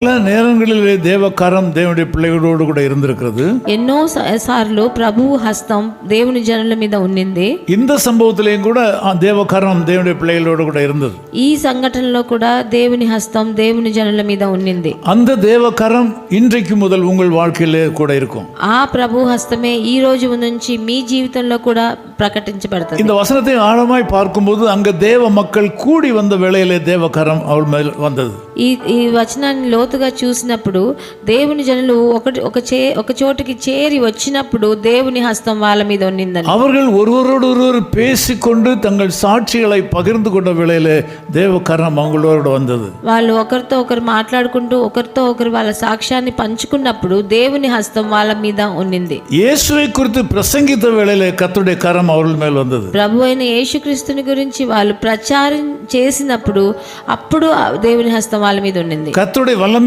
பல நேரங்களிலே தேவக்காரம் தேவனுடைய பிள்ளைகளோடு கூட இருந்திருக்கிறது. ఎన్నో సార్లు ప్రభువు హస్తం దేవుని జనుల మీద ఉన్నింది. இந்த சம்பவத்திலேயும் கூட தேவக்காரம் தேவனுடைய பிள்ளைகளோடு கூட இருந்தது. ఈ సంఘటనలో కూడా దేవుని హస్తం దేవుని జనుల మీద ఉన్నింది. அந்த தேவக்காரம் இன்றைக்கு முதல் உங்கள் வாழ்க்கையிலே கூட இருக்கும். ఆ ప్రభు హస్తమే ఈ రోజు నుంచి మీ జీవితంలో కూడా ప్రకటించబడుతుంది. இந்த వచనத்தை ஆழமாய் பார்க்கும்போது அங்க தேவ மக்கள் கூடி வந்த வேளையிலே தேவக்காரம் அவள் மேல் வந்தது. ఈ వచనాన్ని లోతుగా చూసినప్పుడు దేవుని జనులు ఒక చోటుకి చేరి వచ్చినప్పుడు దేవుని హస్తం వాళ్ళ మీద ఉన్నిందని. அவர்கள் ஒருவரோடு ஒருவர் பேசிக்கொண்டு தங்கள் சாட்சிகளை பகிர்ந்து கொண்ட வேளையிலே தேவக்காரம் அவங்களோடு வந்தது. వాళ్ళు ఒకరితో ఒకరు మాట్లాడుకుంటూ ఒకరితో ఒకరు వాళ్ళ సాక్ష్యాన్ని పంచుకున్నప్పుడు దేవుని హస్తం వాళ్ళ మీద ఉన్నింది. இயேசுவை குறித்து பிரசங்கித்த வேளையிலே கர்த்தருடைய கரம் அவர்கள் மேல் வந்தது. ప్రభు అయిన యేసుక్రీస్తుని గురించి వాళ్ళు ప్రచారం చేసినప్పుడు అప్పుడు దేవుని హస్తం వాళ్ళ మీద ఉన్నింది. கர்த்தருடைய வல்லமை